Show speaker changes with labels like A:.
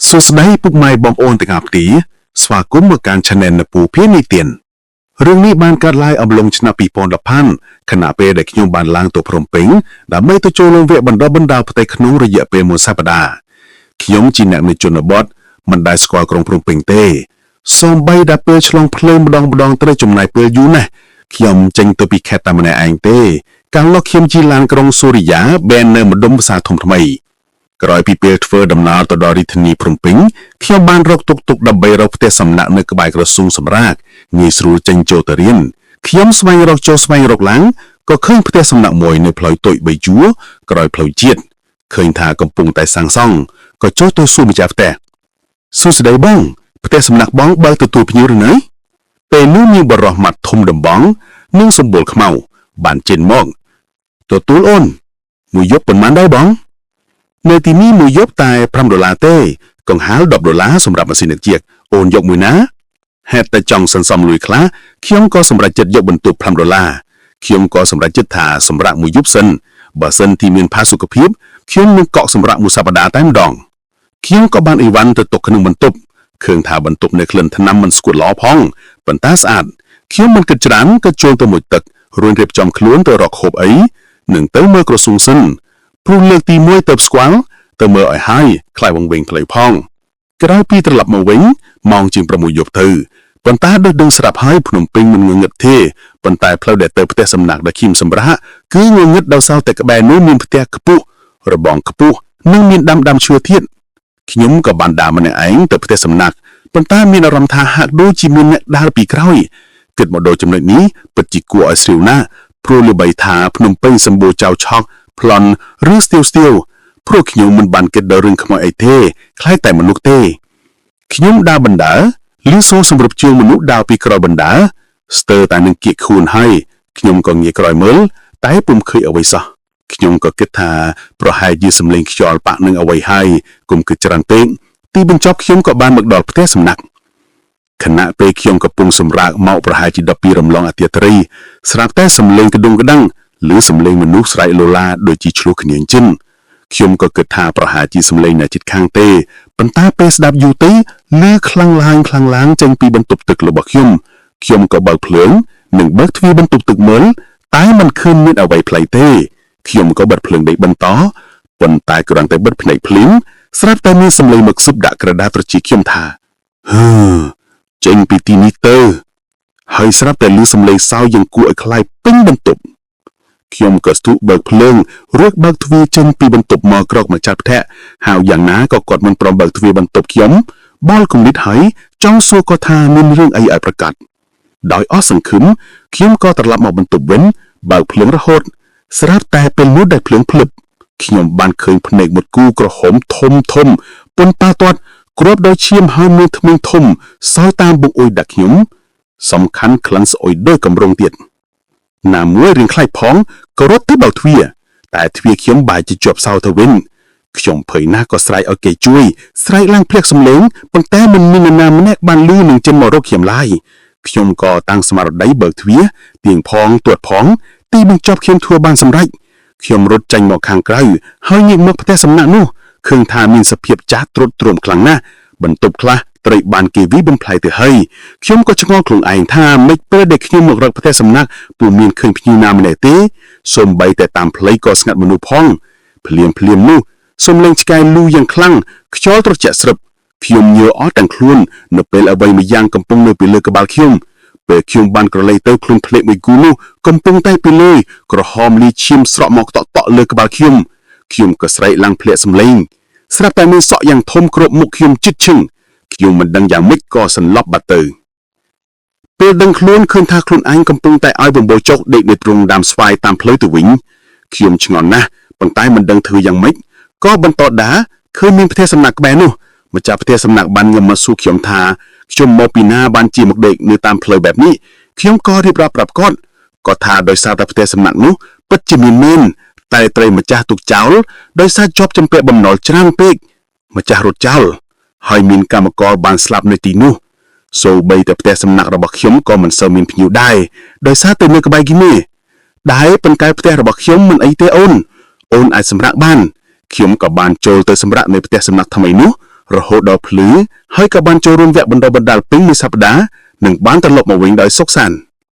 A: សួស្តីពុកម៉ែបងប្អូនទាំងអស់គ្នាស្វាគមន៍មកកាន់ Channel នៅពូភានីទៀនរឿងនេះបានកើតឡើងអំឡុងឆ្នាំ2010ខណៈពេលដែលខ្ញុំបានឡើងទៅភ្នំពេញដើម្បីទៅចូលរួមវគ្គបណ្ដុះបណ្ដាលផ្ទៃក្នុងរយៈពេល1សប្តាហ៍ខ្ញុំជាអ្នកនៅជនបទមិនដែលស្គាល់ក្រុងភ្នំពេញទេសូម្បីតែពេលឆ្លងភ្លើងម្ដងត្រូវចំណាយពេលយូរណាស់ខ្ញុំចេញទៅពីខេត្តតែម្នាក់ឯងទេកាលនោះខ្ញុំជិះឡានក្រុងសូរិយាបែននៅម្ដុំផ្សារធំថ្មីក្រោយពីពេលធ្វើដំណើរទៅដល់រាជធានីភ្នំពេញខ្ញុំបានរកតុកតុកដើម្បីរកផ្ទះសំណាក់នៅក្បែរក្រសួងសម្រាប់ងាយស្រួលចេញចូលទៅរៀនខ្ញុំស្វែងរកចុះស្វែងរកឡើងក៏ឃើញផ្ទះសំណាក់មួយនៅផ្លូវទុយបីជួរក្រោយផ្លូវជាតិឃើញថាកំពុងតែសាងសង់ក៏ចុះទៅសួរម្ចាស់ផ្ទះសួស្តីបងផ្ទះសំណាក់បងបើកទទួលភ្ញៀវឬនៅពេលនោះមានបរិះម៉ាត់ធំដំបងនិងសម្បុរខ្មៅបានចេញមកទទួលអូនមួយយប់ប៉ុន្មានដែរបងនៅទីនេះមួយយប់តែ$5ទេកង្ហាល$10សម្រាប់ម៉ាស៊ីនទឹកអូនយកមួយណាហេតុតែចង់សន្សំលុយខ្លះខ្ញុំក៏សម្រេចចិត្តយកបន្ទប់$5ខ្ញុំក៏សម្រេចចិត្តថាសម្រាប់មួយយប់សិនបើសិនទីមានផាសុកភាពខ្ញុំនឹងកក់សម្រាប់មួយសប្តាហ៍តែម្ដងខ្ញុំក៏បានអីវ៉ាន់ទៅទុកក្នុងបន្ទប់ឃើញថាបន្ទប់នៅក្លិនថ្នាំមិនស្គួតល្អផងប៉ុន្តែស្អាតខ្ញុំមិនគិតច្រើនក៏ចូលទៅមួយទឹករួចរៀបចំខ្លួនទៅរកហូបអីនឹងទៅមើលក្រសួងសិនព្រោះលើកទី1ទៅស្គាល់ទៅមើលឲ្យហើយខ្លាយវង្វេងផ្លូវផងក្រោយពីត្រឡប់មកវិញម៉ោងជាង6យប់ទៅប៉ុន្តែដូចដឹងស្រាប់ហើយភ្នំពេញមិនងងឹតទេប៉ុន្តែផ្លូវដែលទៅផ្ទះសំណាក់ដែលខ្ញុំសម្រាប់គឺងងឹតដោយសារតែក្បែរនោះមានផ្ទះខ្ពស់របងខ្ពស់និងមានដាំឈើទៀតខ្ញុំក៏បានដើរម្នាក់ឯងទៅផ្ទះសំណាក់ប៉ុន្តែមានអារម្មណ៍ថាហាក់ដូចជាមានអ្នកដើរពីក្រោយគិតមកដល់ចំណុចនេះពិតជាគួរឲ្យស្រីវណាស់ព្រោះល្បីថាភ្នំពេញសម្បូរចៅឆក់ប្លន់ឬស្ទាវព្រោះខ្ញុំមិនបានគិតដល់រឿងខ្មោចអីទេខ្លាចតែមនុស្សទេខ្ញុំដើរបណ្ដើរឬសូរសម្រាប់ជើងមនុស្សដើរពីក្រោយបណ្ដើរស្ទើរតែនឹងគៀកខ្លួនហើយខ្ញុំក៏ងាកក្រោយមើលតែពុំឃើញអ្វីសោះខ្ញុំក៏គិតថាប្រហែលជាសំឡេងខ្យល់ប៉ាក់នឹងអ្វីហើយគុំគិតច្រើនពេកទីបញ្ចប់ខ្ញុំក៏បានមកដល់ផ្ទះសំណាក់ខណៈពេលខ្ញុំកំពុងសម្រាកមកប្រហែលជា12រំលងអាទិត្យរីស្រាប់តែសំឡេងក្ដុងក្ដាំងឬសំឡេងមនុស្សស្រែកឡូឡាដូចជាឆ្លោះគ្នាអញ្ចឹងខ្ញុំក៏គិតថាប្រហែលជាសំឡេងអ្នកជិតខាងទេប៉ុន្តែពេលស្ដាប់យូរទៅឮខ្លាំងឡើងចេញពីបន្ទប់ទឹករបស់ខ្ញុំក៏បើកភ្លើងនិងបើកទ្វារបន្ទប់ទឹកមើលតែមិនឃើញមានអ្វីប្លែកទេខ្ញុំក៏បិទភ្លើងដេកបន្តប៉ុន្តែគ្រាន់តែបិទភ្នែកភ្លាមស្រាប់តែមានសំឡេងមកស៊ុបដាក់ក្រដាសត្រចៀកខ្ញុំថាចេញពីទីនេះទៅហើយស្រាប់តែឮសំឡេងសោយយ៉ាងគួរឲ្យខ្លាចពេញបន្ទប់ខ្ញុំក៏ស្ទុះបើកភ្លើងរួចបើកទ្វារចេញពីបន្ទប់មកក្រោកម្ចាស់ផ្ទះហៅយ៉ាងណាក៏គាត់មិនព្រមបើកទ្វារបន្ទប់ខ្ញុំបល់គំនិតហើយចង់សួរគាត់ថាមានរឿងអីឲ្យប្រកាសដោយអស់សង្ឃឹមខ្ញុំក៏ត្រឡប់មកបន្ទប់វិញបើកភ្លើងរហូតស្រាប់តែពេលនោះដែលភ្លើងភ្លឹបខ្ញុំបានឃើញភ្នែកមួយគូក្រហមធំប៉ុន្តែទាត់គ្របដោយឈាមហើយមានធ្មេញធំសោយតាមបុកអុយដាក់ខ្ញុំសំខាន់ក្លិនស្អុយដោយកម្រងទៀតណាមួយរៀងខ្លាចផងក៏រត់ទៅបើកទ្វារតែទ្វារខ្ញុំបែរជាជាប់សោទៅវិញខ្ញុំភ័យណាស់ក៏ស្រែកឲ្យគេជួយស្រែកឡើងភ្លាក់សំឡេងប៉ុន្តែមិនមាននរណាម្នាក់បានឮនឹងចិនមករកខ្ញុំឡើយខ្ញុំក៏តាំងស្មារតីបើកទ្វារទៀងផងទាត់ផងទីបញ្ចប់ខ្ញុំធ្វើបានសម្រេចខ្ញុំរត់ចេញមកខាងក្រៅហើយងាកមកផ្ទះសំណាក់នោះឃើញថាមានសភាពចាស់ទ្រុឌទ្រោមខ្លាំងណាស់បន្ទប់ខ្លះត្រូវបានគេវិបំផ្លាយទៅហើយខ្ញុំក៏ឆ្ងល់ខ្លួនឯងថាមិនពេលដែលខ្ញុំមករកផ្ទះសំណាក់ពុំមានឃើញភ្ញៀវណាម្នាក់ទេសូម្បីតែតាមផ្លូវក៏ស្ងាត់មនុស្សផងភ្លាមនោះសំឡេងឆ្កែលូយ៉ាងខ្លាំងខ្យល់ត្រជាក់ស្រឹបខ្ញុំញើអស់ទាំងខ្លួននៅពេលអ្វីមួយយ៉ាងកំពុងនៅពីលើក្បាលខ្ញុំពេលខ្ញុំបានក្រឡេកទៅខ្លួនភ្លេកមួយគូនោះកំពុងតែពីលើក្រហមលីឈាមស្រក់មកតក់លើក្បាលខ្ញុំក៏ស្រែកឡើងភ្លាក់សំឡេងស្រាប់តែមានសក់យ៉ាងធំគ្របមុខខ្ញុំជិតឈឹងខ្ញុំមិនដឹងយ៉ាងម៉េចក៏សន្លប់បាត់ទៅពេលដឹងខ្លួនឃើញថាខ្លួនឯងកំពុងតែឲ្យបំបោចុកដេកនៅទ្រង់ដើមស្វាយតាមផ្លូវទៅវិញខ្ញុំឆ្ងល់ណាស់ប៉ុន្តែមិនដឹងធ្វើយ៉ាងម៉េចក៏បន្តដើរឃើញមានផ្ទះសំណាក់ក្បែរនោះម្ចាស់ផ្ទះសំណាក់បានញ៉ាំមកសួរខ្ញុំថាខ្ញុំមកពីណាបានជាមកដេកនៅតាមផ្លូវបែបនេះខ្ញុំក៏រៀបរាប់ប្រាប់គាត់ថាដោយសារតែផ្ទះសំណាក់នោះពិតជាមានមែនតែត្រូវម្ចាស់ទុកចោលដោយសារជាប់ចំពាក់បំណុលច្រើនពេកម្ចាស់រត់ចោលហើយមានកម្មករបានស្លាប់នៅទីនោះសូម្បីតែផ្ទះសំណាក់របស់ខ្ញុំក៏មិនសូវមានភ្ញៀវដែរដោយសារតែនៅក្បែរគីមីដែរប៉ុន្តែផ្ទះរបស់ខ្ញុំមិនអីទេអូនអាចសម្រាកបានខ្ញុំក៏បានចូលទៅសម្រាកនៅផ្ទះសំណាក់ថ្មីនោះ រហូតដល់ភ្លឺហើយក៏បានចូលរួមវគ្គបណ្ដុះបណ្ដាលពេញមួយសប្ដាហ៍និងបានត្រឡប់មកវិញដោយសុខសាន្ត